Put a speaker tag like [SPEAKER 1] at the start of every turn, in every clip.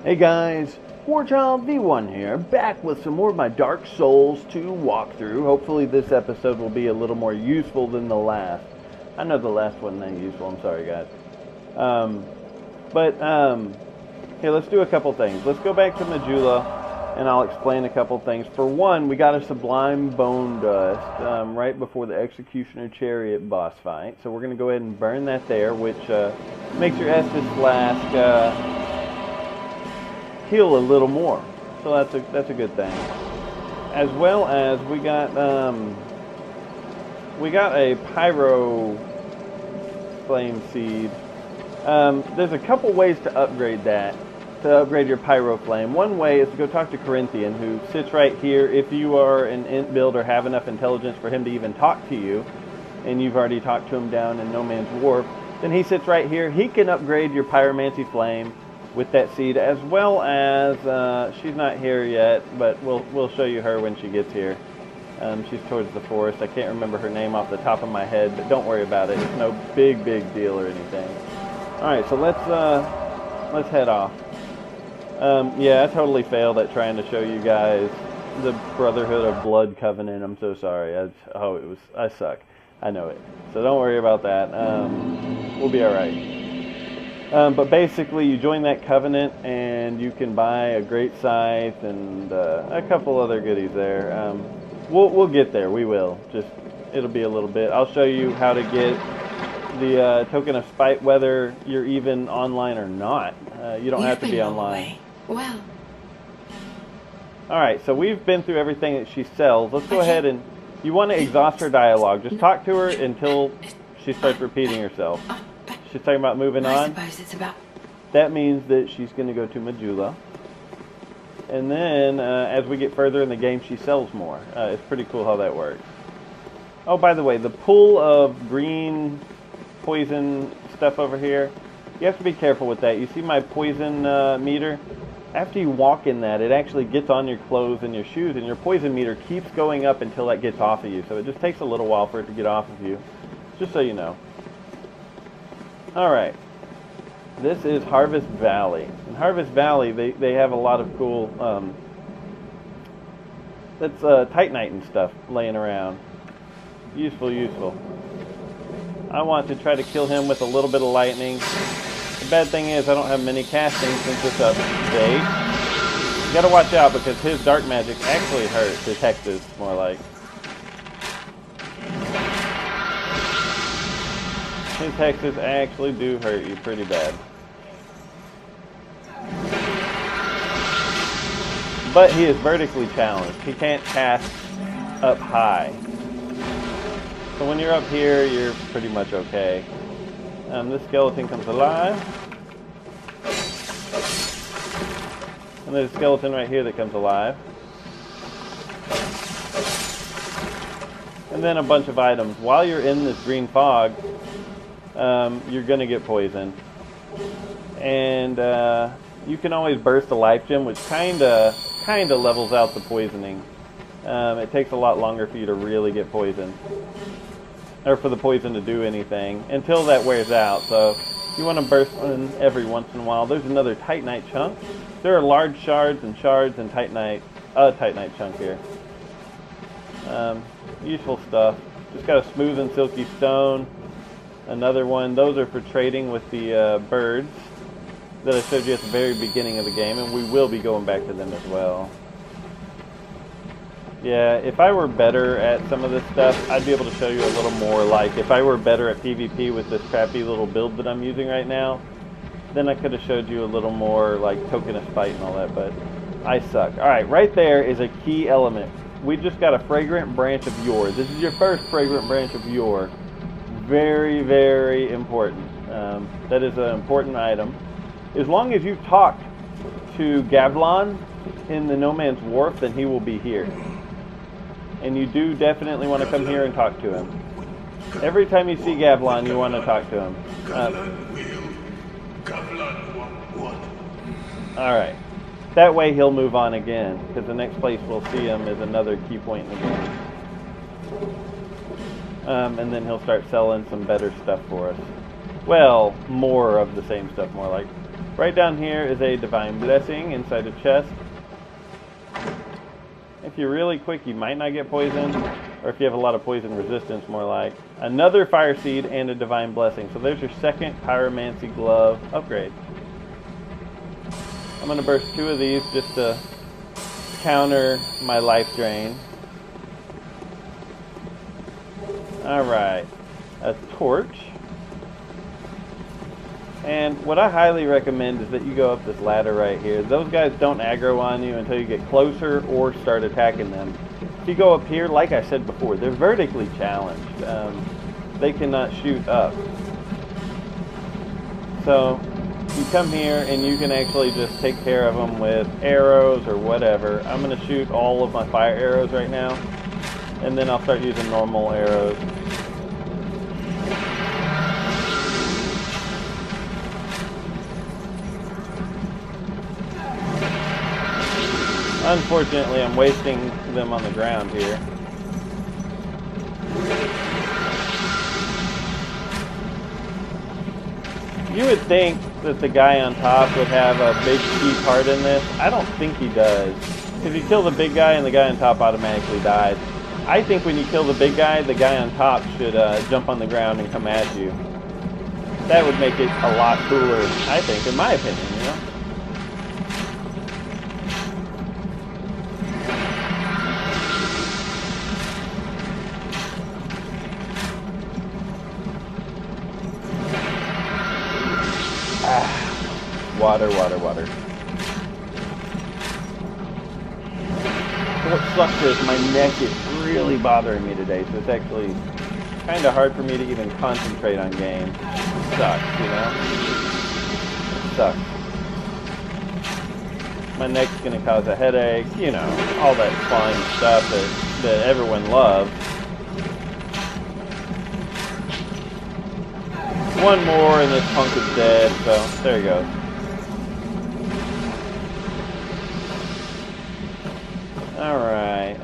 [SPEAKER 1] Hey guys, Pt11 here, back with some more of my Dark Souls 2 walkthrough. Hopefully this episode will be a little more useful than the last. I know the last wasn't that useful, I'm sorry guys. Here, let's do a couple things. Let's go back to Majula, and I'll explain a couple things. For one, we got a Sublime Bone Dust right before the Executioner Chariot boss fight. So we're going to go ahead and burn that there, which makes your Estus Flask heal a little more, so that's a good thing. As well as we got a Pyro Flame Seed. There's a couple ways to upgrade that, to upgrade your Pyro Flame. One way is to go talk to Corinthian, who sits right here. If you are an int build or have enough intelligence for him to even talk to you, and you've already talked to him down in No Man's Wharf, then he sits right here. He can upgrade your Pyromancy Flame with that seed, as well as she's not here yet, but we'll show you her when she gets here. She's towards the forest. I can't remember her name off the top of my head, but don't worry about it. It's no big deal or anything. All right, so let's head off. Yeah, I totally failed at trying to show you guys the Brotherhood of Blood Covenant. I'm so sorry. I suck. I know it. So don't worry about that. We'll be all right. But basically, you join that covenant, and you can buy a great scythe and a couple other goodies there. We'll get there. We will. Just it'll be a little bit. I'll show you how to get the token of spite, whether you're even online or not. You don't have to be online.
[SPEAKER 2] Well.
[SPEAKER 1] All right. So we've been through everything that she sells. Let's go ahead and you want to exhaust her dialogue. Just talk to her until she starts repeating herself. She's talking about moving on.
[SPEAKER 2] I suppose it's about...
[SPEAKER 1] That means that she's going to go to Majula. And then, as we get further in the game, she sells more. It's pretty cool how that works. Oh, by the way, the pool of green poison stuff over here, you have to be careful with that. You see my poison meter? After you walk in that, it actually gets on your clothes and your shoes, and your poison meter keeps going up until that gets off of you. So it just takes a little while for it to get off of you, just so you know. Alright, this is Harvest Valley. In Harvest Valley, they have a lot of cool, that's Titanite and stuff laying around. Useful. I want to try to kill him with a little bit of lightning. The bad thing is I don't have many casting since it's update. You gotta watch out because his dark magic actually hurts, his hexes, more like. His hexes actually do hurt you pretty bad. But he is vertically challenged. He can't cast up high. So when you're up here, you're pretty much okay. This skeleton comes alive. And there's a skeleton right here that comes alive. And then a bunch of items. While you're in this green fog, you're going to get poisoned. And you can always burst a life gem, which kind of levels out the poisoning. It takes a lot longer for you to really get poisoned. Or for the poison to do anything until that wears out. So you want to burst one every once in a while. There's another Titanite chunk. There are large shards and Titanite, Titanite chunk here. Useful stuff. Just got a smooth and silky stone. Another one. Those are for trading with the birds that I showed you at the very beginning of the game, and we will be going back to them as well. Yeah, if I were better at some of this stuff, I'd be able to show you a little more. Like, if I were better at PvP with this crappy little build that I'm using right now, then I could have showed you a little more, like, token of spite and all that, but I suck. Alright, right there is a key element. We just got a fragrant branch of yore. This is your first fragrant branch of yore. Very important. That is an important item. As long as you've talked to Gavlon in the No Man's Wharf, then he will be here. And you do definitely want to come here and talk to him. Every time you see Gavlon, you want to talk to him. Alright. That way he'll move on again, because the next place we'll see him is another key point in the game. And then he'll start selling some better stuff for us. Well, more of the same stuff, more like. Right down here is a Divine Blessing inside a chest. If you're really quick, you might not get poisoned, or if you have a lot of poison resistance, more like. Another Fire Seed and a Divine Blessing. So there's your second Pyromancy Glove upgrade. I'm going to burst 2 of these just to counter my life drain. Alright, a torch. And what I highly recommend is that you go up this ladder right here. Those guys don't aggro on you until you get closer or start attacking them. If you go up here, like I said before, they're vertically challenged. They cannot shoot up. So you come here and you can actually just take care of them with arrows or whatever. I'm going to shoot all of my fire arrows right now, and then I'll start using normal arrows. Unfortunately, I'm wasting them on the ground here. You would think that the guy on top would have a big key part in this. I don't think he does. If you kill the big guy and the guy on top automatically dies. I think when you kill the big guy on top should jump on the ground and come at you. That would make it a lot cooler, I think, in my opinion, you know? Water, water, water. What sucks is my neck is really bothering me today, so it's actually kind of hard for me to even concentrate on games. It sucks, you know? It sucks. My neck's going to cause a headache, you know, all that fun stuff that everyone loves. One more and this punk is dead, so there he goes. Alright,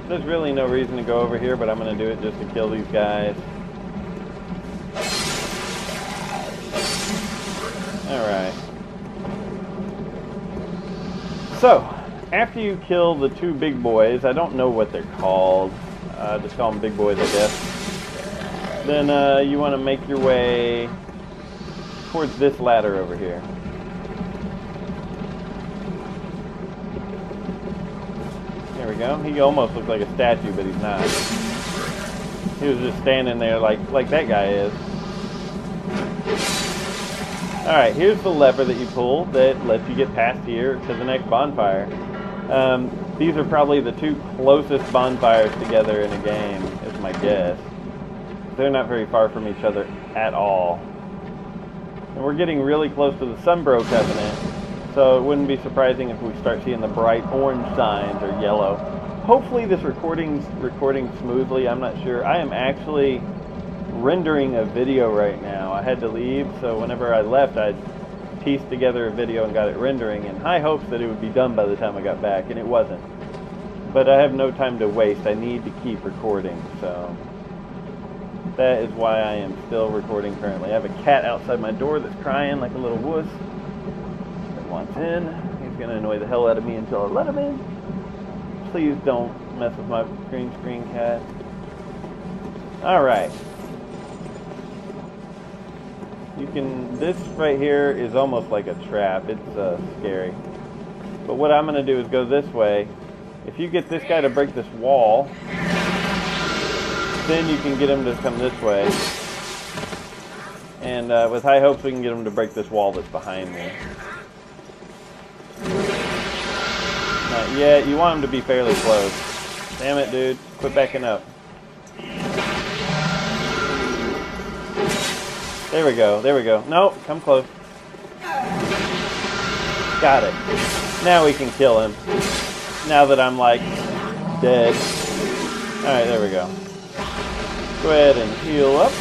[SPEAKER 1] there's really no reason to go over here, but I'm going to do it just to kill these guys. Alright. So, after you kill the 2 big boys, I don't know what they're called, just call them big boys, I guess. Then you want to make your way towards this ladder over here. There we go. He almost looks like a statue, but he's not. He was just standing there like that guy is. Alright, here's the lever that you pull that lets you get past here to the next bonfire. These are probably the 2 closest bonfires together in a game, is my guess. They're not very far from each other at all. And we're getting really close to the Sunbro Covenant, so it wouldn't be surprising if we start seeing the bright orange signs or yellow. Hopefully this recording smoothly, I'm not sure. I am actually rendering a video right now. I had to leave, so whenever I left, I pieced together a video and got it rendering in high hopes that it would be done by the time I got back, and it wasn't. But I have no time to waste. I need to keep recording, so that is why I am still recording currently. I have a cat outside my door that's crying like a little wuss that wants in. He's going to annoy the hell out of me until I let him in. Please don't mess with my green screen cat. Alright. This right here is almost like a trap. It's scary. But what I'm going to do is go this way. If you get this guy to break this wall, then you can get him to come this way. And with high hopes we can get him to break this wall that's behind me. Not yet. You want him to be fairly close. Damn it, dude. Quit backing up. There we go. There we go. No, come close. Got it. Now we can kill him. Now that I'm, like, dead. Alright, there we go. Go ahead and heal up.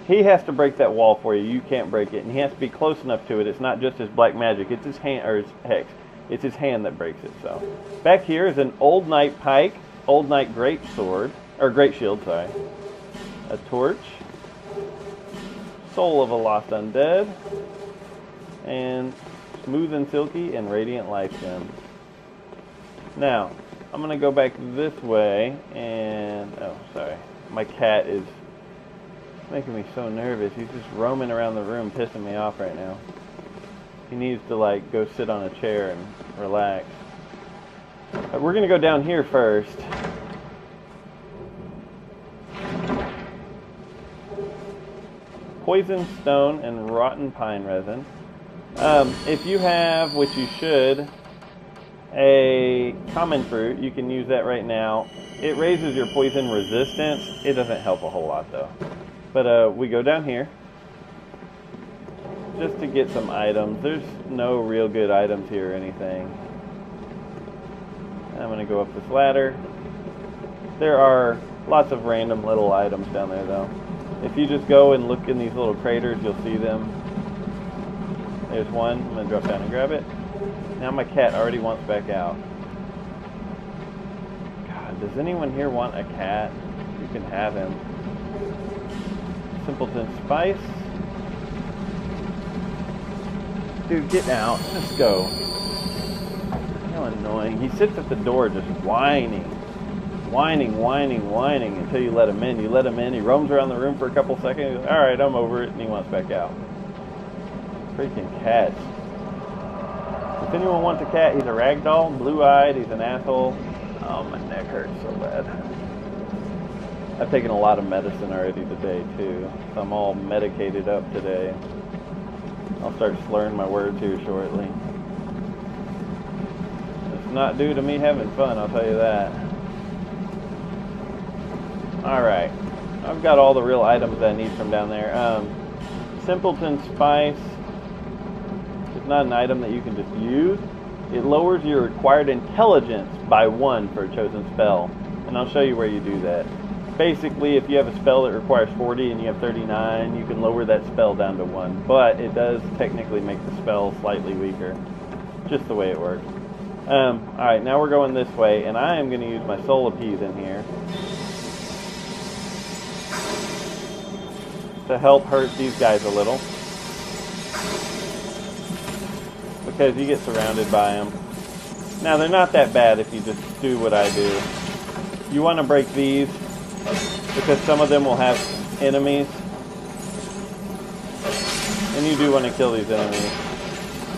[SPEAKER 1] He has to break that wall for you. You can't break it. And he has to be close enough to it. It's not just his black magic. It's his hand, or his hex. It's his hand that breaks it. So, back here is an Old Knight pike, Old Knight great sword, or great shield, sorry. A torch. Soul of a Lost Undead, and Smooth and Silky, and Radiant Life Gem. Now, I'm going to go back this way, and, oh, sorry, my cat is making me so nervous. He's just roaming around the room, pissing me off right now. He needs to, like, go sit on a chair and relax. We're going to go down here first. Poison Stone and Rotten Pine Resin. If you have, which you should, a common fruit, you can use that right now. It raises your poison resistance. It doesn't help a whole lot though. But we go down here just to get some items. There's no real good items here or anything. I'm going to go up this ladder. There are lots of random little items down there though. If you just go and look in these little craters, you'll see them. There's one. I'm going to drop down and grab it. Now my cat already wants back out. God, does anyone here want a cat? You can have him. Simpleton Spice. Dude, get out. Just go. How annoying. He sits at the door just whining. Whining until you let him in. You let him in, he roams around the room for a couple seconds. He goes, alright, I'm over it, and he wants back out. Freaking cats. If anyone wants a cat, he's a ragdoll, blue-eyed, he's an asshole. Oh, my neck hurts so bad. I've taken a lot of medicine already today, too. So I'm all medicated up today. I'll start slurring my words here shortly. It's not due to me having fun, I'll tell you that. Alright, I've got all the real items that I need from down there. Simpleton Spice is not an item that you can just use. It lowers your required intelligence by 1 for a chosen spell. And I'll show you where you do that. Basically, if you have a spell that requires 40 and you have 39, you can lower that spell down to 1. But it does technically make the spell slightly weaker. Just the way it works. Alright, now we're going this way, and I am going to use my Soul Appease in here to help hurt these guys a little, because you get surrounded by them. Now they're not that bad if you just do what I do. You want to break these because some of them will have enemies, and you do want to kill these enemies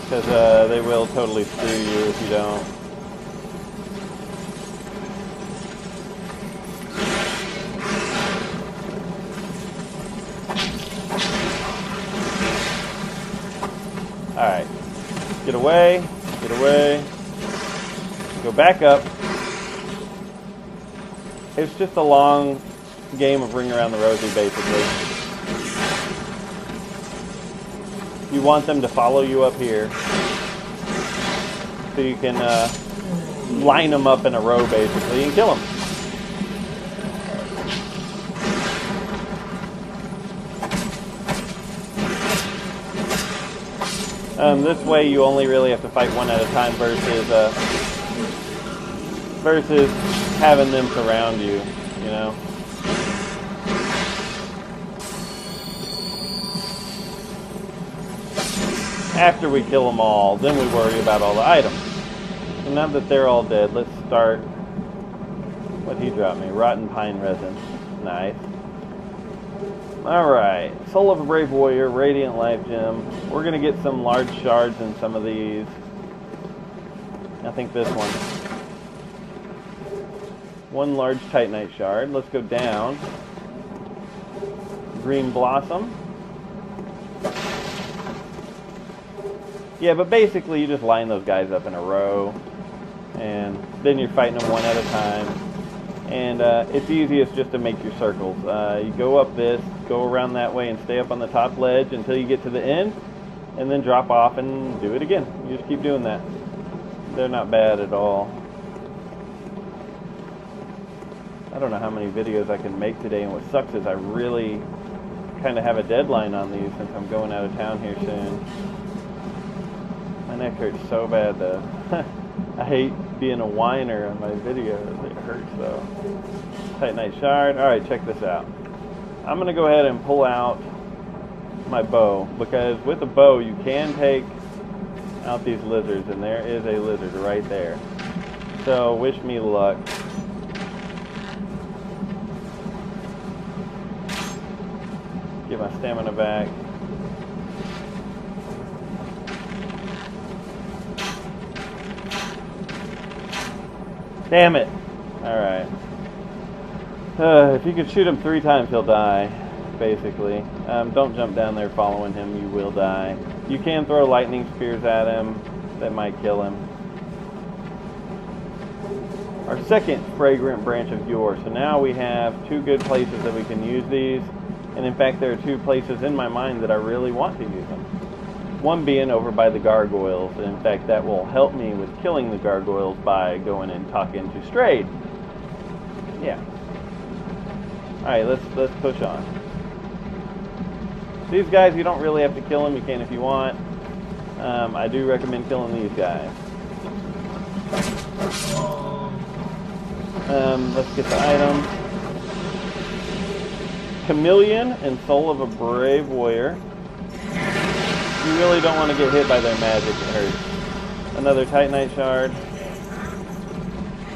[SPEAKER 1] because they will totally screw you if you don't. Alright, get away, go back up. It's just a long game of Ring Around the Rosie, basically. You want them to follow you up here, so you can line them up in a row, basically, and kill them. This way you only really have to fight one at a time versus having them surround you, you know. After we kill them all, then we worry about all the items. So now that they're all dead, let's start. What'd he drop me? Rotten Pine Resin. Nice. Alright, Soul of a Brave Warrior, Radiant Life Gem. We're going to get some large shards in some of these. I think this one. One large Titanite shard. Let's go down. Green Blossom. Yeah, but basically you just line those guys up in a row, and then you're fighting them one at a time. And it's easiest just to make your circles. You go up this, go around that way, and stay up on the top ledge until you get to the end, and then drop off and do it again. You just keep doing that. They're not bad at all. I don't know how many videos I can make today, and what sucks is I really kind of have a deadline on these since I'm going out of town here soon. My neck hurts so bad though. I hate being a whiner on my videos. It hurts though. Titanite shard. Alright, check this out. I'm going to go ahead and pull out my bow, because with a bow you can take out these lizards, and there is a lizard right there. So wish me luck. Get my stamina back. Damn it! Alright. If you could shoot him 3 times, he'll die, basically. Don't jump down there following him, you will die. You can throw lightning spears at him, that might kill him. Our second fragrant branch of yore. So now we have 2 good places that we can use these. And in fact, there are 2 places in my mind that I really want to use them. One being over by the gargoyles. And in fact, that will help me with killing the gargoyles by going and talking to Strayed. Yeah. Alright, let's push on. These guys, you don't really have to kill them. You can if you want. I do recommend killing these guys. Let's get the item. Chameleon and Soul of a Brave Warrior. You really don't want to get hit by their magic, it hurts. Another Titanite Shard.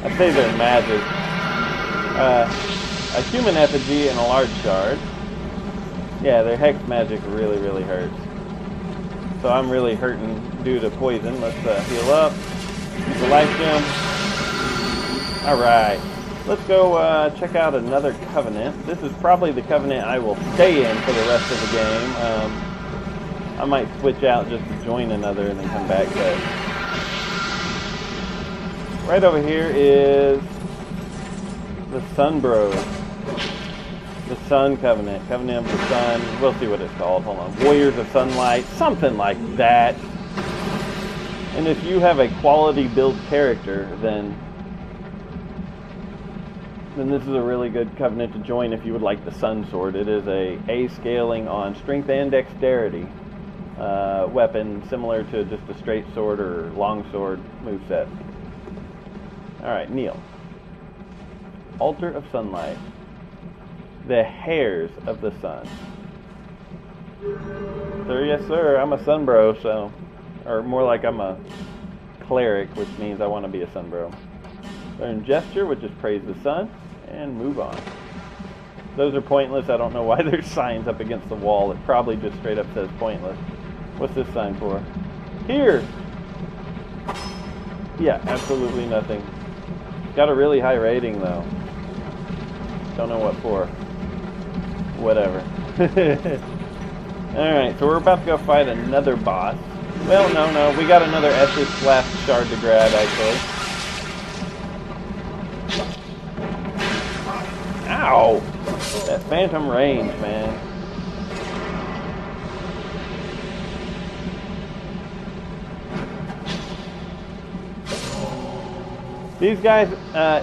[SPEAKER 1] I'd say they're magic. A human effigy and a large shard. Yeah, their hex magic really, really hurts. So I'm really hurting due to poison. Let's heal up. Use the life gem. Alright. Let's go check out another covenant. This is probably the covenant I will stay in for the rest of the game. I might switch out just to join another and then come back. But right over here is the Sun Bros. The Sun Covenant. Covenant of the Sun. We'll see what it's called. Hold on. Warriors of Sunlight. Something like that. And if you have a quality build character, then this is a really good covenant to join if you would like the Sun Sword. It is a scaling on strength and dexterity weapon, similar to just a straight sword or long sword moveset. Alright, Neil. Altar of Sunlight. The hairs of the sun. Sir, yes sir, I'm a sun bro, so, or more like I'm a cleric, which means I want to be a sun bro. Learn gesture, which is praise the sun, and move on. Those are pointless. I don't know why there's signs up against the wall. It probably just straight up says pointless. What's this sign for? Here! Yeah, absolutely nothing. Got a really high rating though. Don't know what for. Whatever. Alright, so we're about to go fight another boss. Well, no, we got another Estus Flask Shard to grab, actually. Ow! That phantom range, man. These guys,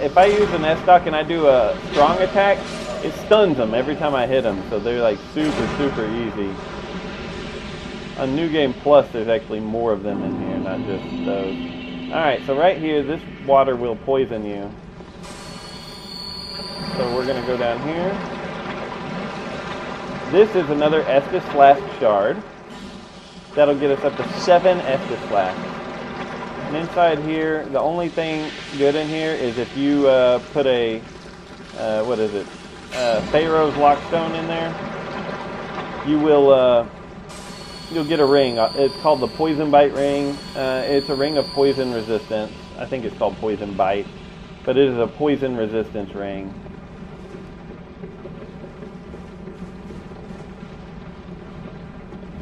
[SPEAKER 1] if I use an S-Stock and I do a strong attack, it stuns them every time I hit them, so they're like super, super easy. On New Game Plus, there's actually more of them in here, not just those. Alright, so right here, this water will poison you. So we're going to go down here. This is another Estus Flask Shard. That'll get us up to 7 Estus Flasks. And inside here, the only thing good in here is if you put a, what is it, Pharaoh's Lockstone in there, you will, you'll get a ring. It's called the Poison Bite Ring. It's a ring of poison resistance. I think it's called Poison Bite, but it is a poison resistance ring.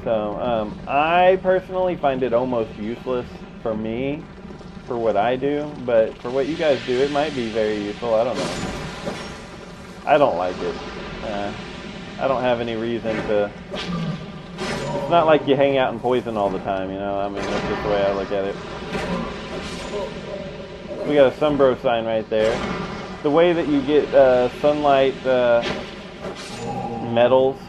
[SPEAKER 1] So, I personally find it almost useless for me, for what I do, but for what you guys do, it might be very useful. I don't know. I don't like it. I don't have any reason to. It's not like you hang out in poison all the time, you know? I mean, that's just the way I look at it. We got a Sunbro sign right there. The way that you get sunlight metals,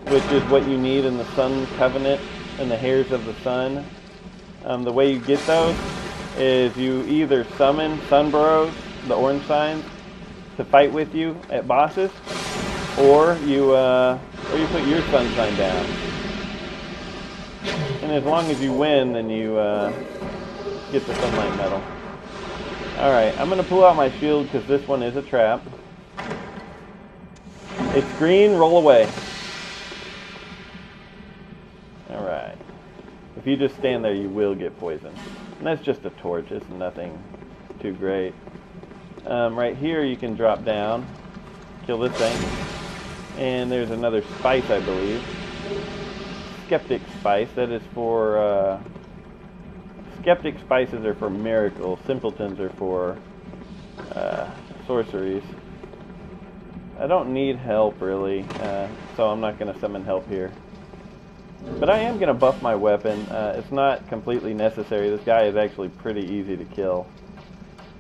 [SPEAKER 1] which is what you need in the Sun Covenant and the hairs of the sun. The way you get those is you either summon Sunboros, the orange signs, to fight with you at bosses, or you put your sun sign down. And as long as you win, then you get the sunlight medal. Alright, I'm going to pull out my shield because this one is a trap. It's green, roll away. Alright. If you just stand there, you will get poisoned. And that's just a torch, it's nothing too great. Right here you can drop down, kill this thing. And there's another spice, I believe. Skeptic spice, that is for... Skeptic spices are for miracles, simpletons are for sorceries. I don't need help really, so I'm not going to summon help here. But I am going to buff my weapon. It's not completely necessary. This guy is actually pretty easy to kill.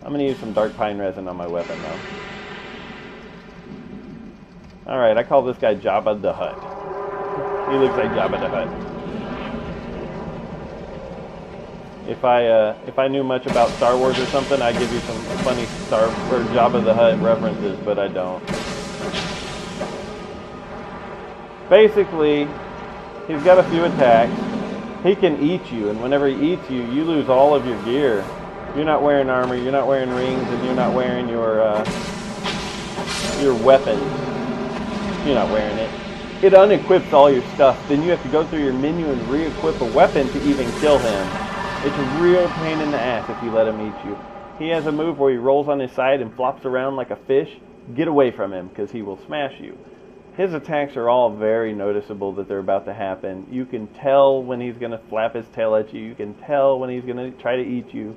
[SPEAKER 1] I'm going to use some dark pine resin on my weapon though. Alright, I call this guy Jabba the Hutt. He looks like Jabba the Hutt. If I knew much about Star Wars or something, I'd give you some funny Jabba the Hutt references, but I don't. Basically, he's got a few attacks. He can eat you, and whenever he eats you, you lose all of your gear. You're not wearing armor, you're not wearing rings, and you're not wearing your weapon. You're not wearing it. It unequips all your stuff. Then you have to go through your menu and re-equip a weapon to even kill him. It's a real pain in the ass if you let him eat you. He has a move where he rolls on his side and flops around like a fish. Get away from him because he will smash you. His attacks are all very noticeable that they're about to happen. You can tell when he's going to flap his tail at you. You can tell when he's going to try to eat you.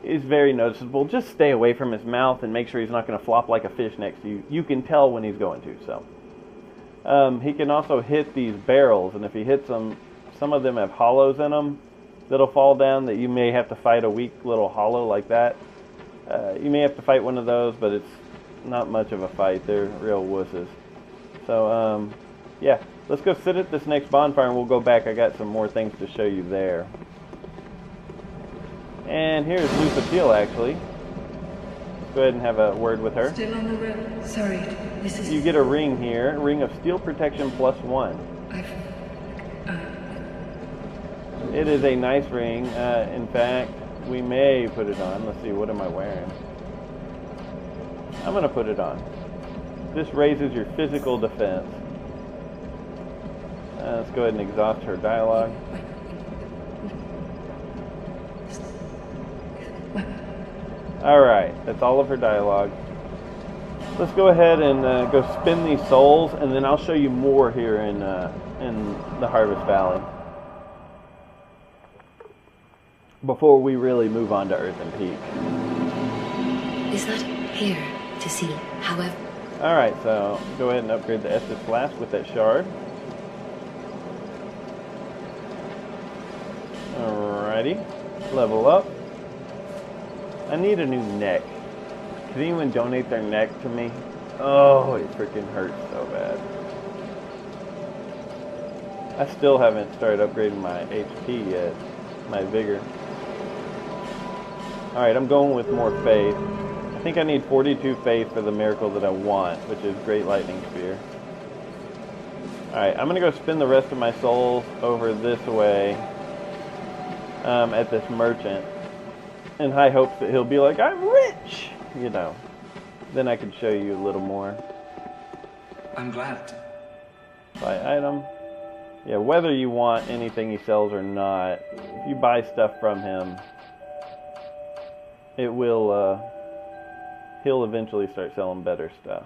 [SPEAKER 1] It's very noticeable. Just stay away from his mouth and make sure he's not going to flop like a fish next to you. You can tell when he's going to. So he can also hit these barrels, and if he hits them, some of them have hollows in them that'll fall down that you may have to fight a weak little hollow like that. You may have to fight one of those, but it's not much of a fight. They're real wusses. So, yeah, let's go sit at this next bonfire and we'll go back. I got some more things to show you there. And here's Lucy Peel, actually. Let's go ahead and have a word with her.
[SPEAKER 2] Still on the road. Sorry, this is...
[SPEAKER 1] You get a ring here, ring of steel protection +1. It is a nice ring. In fact, we may put it on. Let's see, what am I wearing? I'm going to put it on. This raises your physical defense. Let's go ahead and exhaust her dialogue. Alright, that's all of her dialogue. Let's go ahead and go spin these souls, and then I'll show you more here in the Harvest Valley. Before we really move on to Earthen Peak.
[SPEAKER 2] Is that here to see, however?
[SPEAKER 1] Alright, so go ahead and upgrade the Estus Flask with that shard. Alrighty, level up. I need a new neck. Can anyone donate their neck to me? Oh, it freaking hurts so bad. I still haven't started upgrading my HP yet, my vigor. Alright, I'm going with more faith. I think I need 42 faith for the miracle that I want, which is Great Lightning Spear. Alright, I'm going to go spin the rest of my souls over this way at this merchant in high hopes that he'll be like, I'm rich! You know. Then I can show you a little more.
[SPEAKER 3] I'm glad.
[SPEAKER 1] Buy item. Yeah, whether you want anything he sells or not, if you buy stuff from him, it will, he'll eventually start selling better stuff.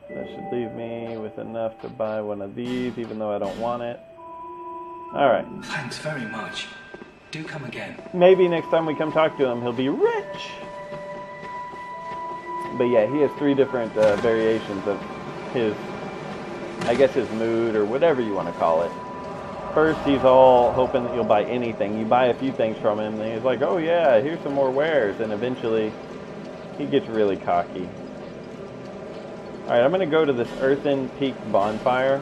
[SPEAKER 1] That should leave me with enough to buy one of these, even though I don't want it. Alright.
[SPEAKER 3] Thanks very much. Do come again.
[SPEAKER 1] Maybe next time we come talk to him, he'll be rich! But yeah, he has 3 different variations of his, I guess his mood, or whatever you want to call it. First, he's all hoping that you'll buy anything. You buy a few things from him, and he's like, oh yeah, here's some more wares. And eventually, he gets really cocky. Alright, I'm going to go to this Earthen Peak bonfire,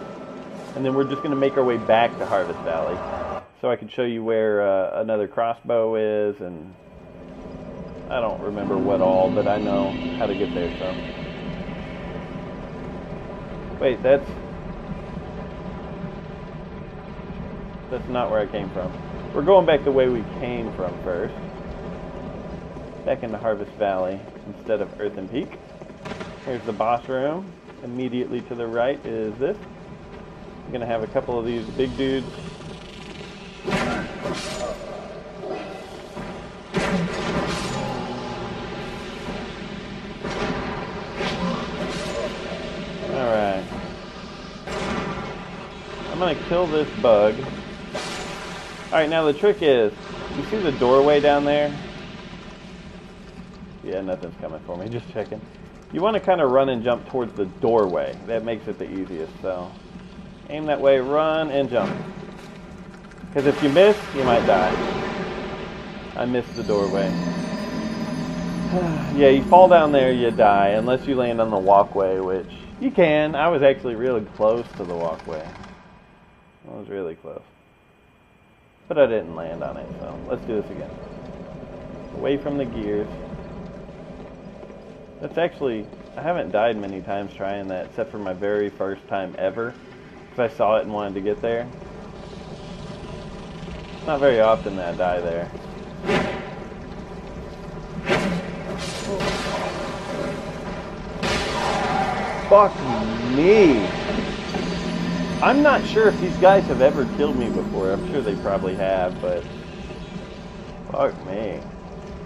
[SPEAKER 1] and then we're just going to make our way back to Harvest Valley. So I can show you where another crossbow is, and I don't remember what all, but I know how to get there, so. Wait, that's not where I came from. We're going back the way we came from first. Back into Harvest Valley instead of Earthen Peak. Here's the boss room. Immediately to the right is this. I'm going to have a couple of these big dudes. Alright. I'm going to kill this bug. Alright, now the trick is, you see the doorway down there? Yeah, nothing's coming for me, just checking. You want to kind of run and jump towards the doorway. That makes it the easiest, so aim that way, run, and jump. Because if you miss, you might die. I missed the doorway. Yeah, you fall down there, you die, unless you land on the walkway, which you can. I was actually really close to the walkway. I was really close. But I didn't land on it, so let's do this again. Away from the gears. That's actually, I haven't died many times trying that, except for my very first time ever, because I saw it and wanted to get there. It's not very often that I die there. Fuck me! I'm not sure if these guys have ever killed me before. I'm sure they probably have, but fuck me.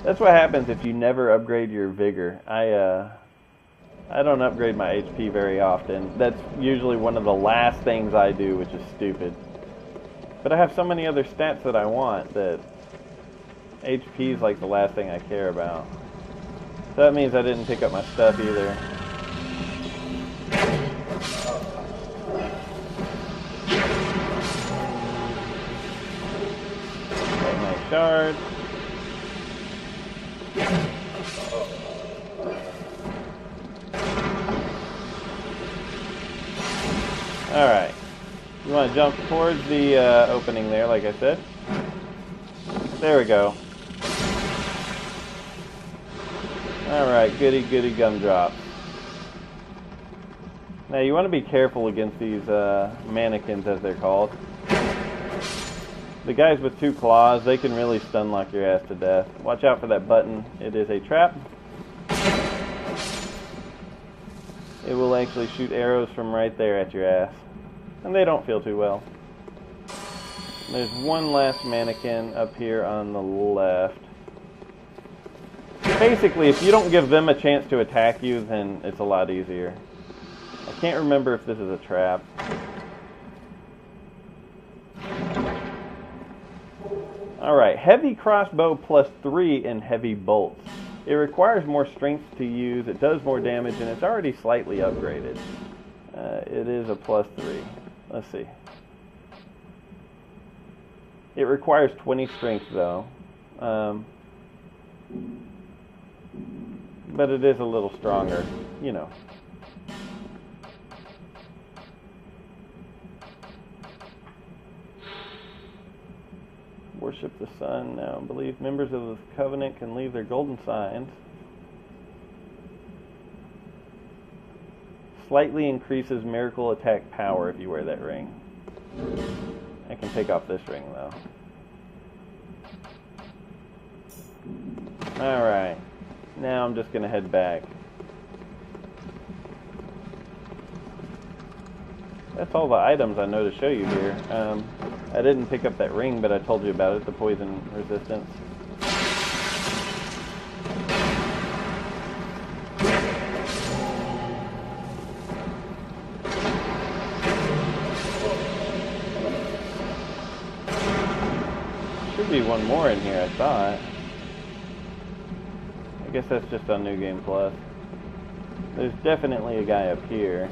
[SPEAKER 1] That's what happens if you never upgrade your vigor. I don't upgrade my HP very often. That's usually one of the last things I do, which is stupid. But I have so many other stats that I want that HP is like the last thing I care about. So that means I didn't pick up my stuff either. Okay, nice shard. Alright. You want to jump towards the opening there, like I said. There we go. Alright, goody goody gumdrops. Now you want to be careful against these mannequins, as they're called. The guys with 2 claws, they can really stun lock your ass to death. Watch out for that button. It is a trap. It will actually shoot arrows from right there at your ass. And they don't feel too well. There's one last mannequin up here on the left. Basically, if you don't give them a chance to attack you, then it's a lot easier. I can't remember if this is a trap. Alright, heavy crossbow +3 in heavy bolts. It requires more strength to use, it does more damage, and it's already slightly upgraded. It is a +3. Let's see. It requires 20 strength though. But it is a little stronger, you know. Worship the sun now. Believe members of the covenant can leave their golden signs. Slightly increases miracle attack power if you wear that ring. I can take off this ring though. Alright. Now I'm just going to head back. That's all the items I know to show you here. I didn't pick up that ring, but I told you about it, the poison resistance. Should be one more in here, I thought. I guess that's just on New Game Plus. There's definitely a guy up here.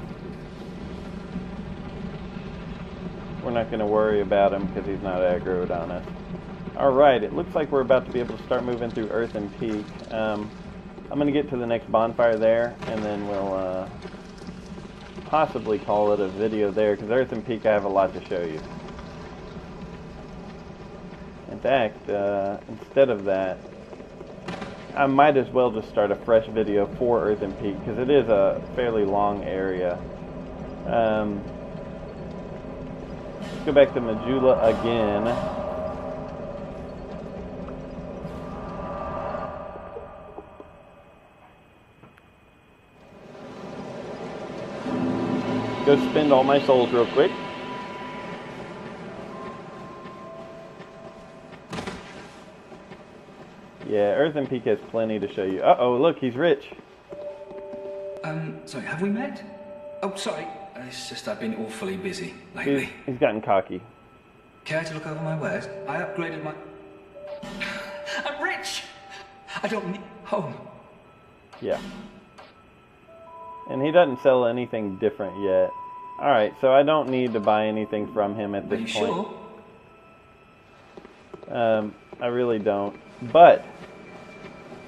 [SPEAKER 1] We're not going to worry about him because he's not aggroed on us. Alright, it looks like we're about to be able to start moving through Earthen Peak. I'm going to get to the next bonfire there, and then we'll possibly call it a video there, because Earthen Peak I have a lot to show you. In fact, instead of that, I might as well just start a fresh video for Earthen Peak because it is a fairly long area. Let's go back to Majula again. Go spend all my souls real quick. Yeah, Earthen Peak has plenty to show you. Uh-oh, look, he's rich.
[SPEAKER 3] Sorry, have we met? Oh, sorry. It's just I've been awfully busy lately.
[SPEAKER 1] He's gotten cocky.
[SPEAKER 3] Care to look over my wares? I upgraded my... I'm rich! I don't need home.
[SPEAKER 1] Yeah. And he doesn't sell anything different yet. Alright, so I don't need to buy anything from him at this point.
[SPEAKER 3] Are you sure?
[SPEAKER 1] I really don't. But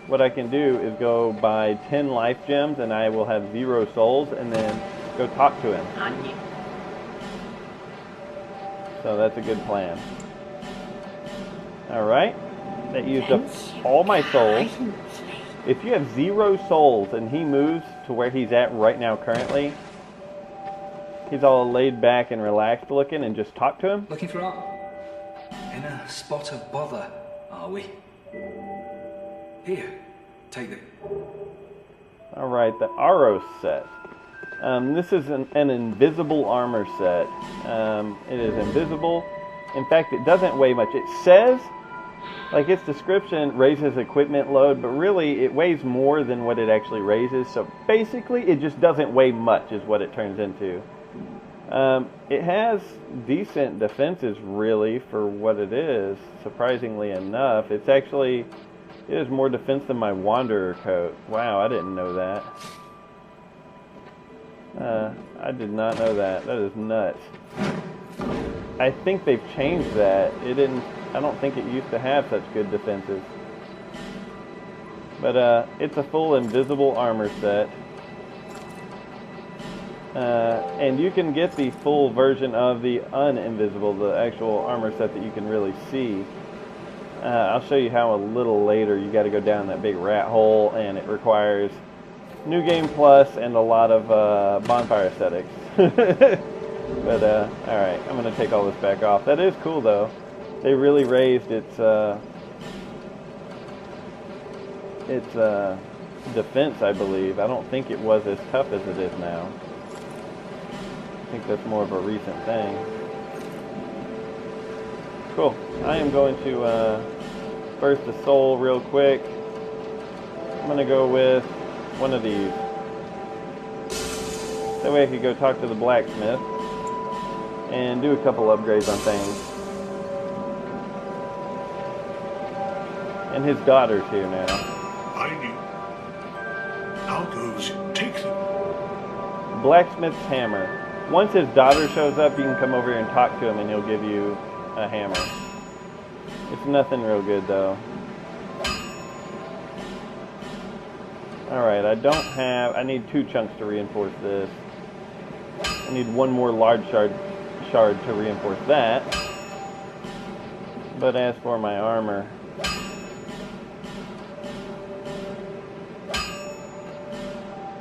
[SPEAKER 1] what I can do is go buy 10 life gems and I will have 0 souls and then go talk to him. So that's a good plan. Alright. That used up all my souls. If you have 0 souls and he moves to where he's at right now currently, he's all laid back and relaxed looking, and just talk to him.
[SPEAKER 3] Looking for art? In a spot of bother, are we? Here, take it.
[SPEAKER 1] Alright, the Aros set. This is an invisible armor set. It is invisible. In fact, it doesn't weigh much. It says, like its description, raises equipment load, but really it weighs more than what it actually raises. So basically, it just doesn't weigh much is what it turns into. It has decent defenses, really, for what it is, surprisingly enough. It has more defense than my Wanderer coat. Wow, I didn't know that. I did not know that. That is nuts. I think they've changed that. I don't think it used to have such good defenses. But it's a full invisible armor set. And you can get the full version of the uninvisible, the actual armor set that you can really see. I'll show you how a little later. You got to go down that big rat hole, and it requires New Game Plus and a lot of bonfire aesthetics. But alright, I'm going to take all this back off. That is cool though. They really raised its defense, I believe. I don't think it was as tough as it is now. I think that's more of a recent thing. Cool. I am going to burst the soul real quick. I'm going to go with one of these. That way I could go talk to the blacksmith and do a couple upgrades on things. And his daughter's here now.
[SPEAKER 4] I knew. How goes? Take them.
[SPEAKER 1] Blacksmith's hammer. Once his daughter shows up, you can come over here and talk to him and he'll give you a hammer. It's nothing real good though. Alright, I need 2 chunks to reinforce this. I need 1 more large shard to reinforce that. But as for my armor,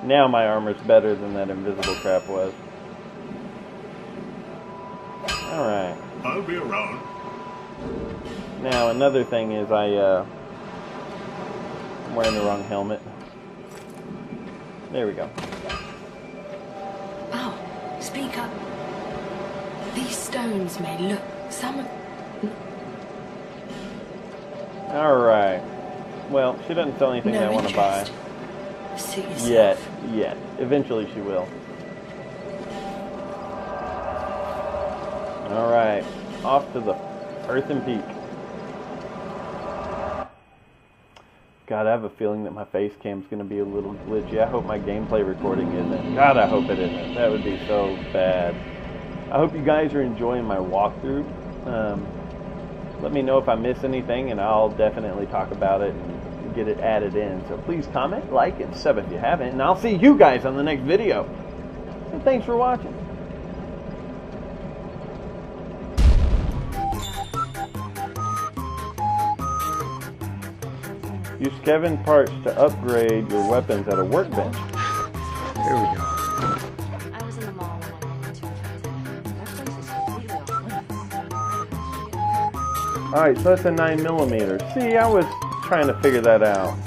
[SPEAKER 1] now my armor's better than that invisible crap was. Alright.
[SPEAKER 4] I'll be around.
[SPEAKER 1] Now another thing is I'm wearing the wrong helmet. There we go.
[SPEAKER 2] Oh, speak up. These stones may look
[SPEAKER 1] Alright. Well, she doesn't sell anything that I want to buy.
[SPEAKER 2] Suit yourself.
[SPEAKER 1] Yet. Eventually she will. Alright. Off to the Earthen Peak. God, I have a feeling that my face cam's going to be a little glitchy. I hope my gameplay recording isn't. God, I hope it isn't. That would be so bad. I hope you guys are enjoying my walkthrough. Let me know if I miss anything, and I'll definitely talk about it and get it added in. So please comment, like, and sub if you haven't, and I'll see you guys on the next video. So thanks for watching. Use scavenge parts to upgrade your weapons at a workbench.
[SPEAKER 5] There we go.
[SPEAKER 2] I was in the mall when I ran into Infected. That place is completely off limits.
[SPEAKER 1] Alright, so that's a 9mm. See, I was trying to figure that out.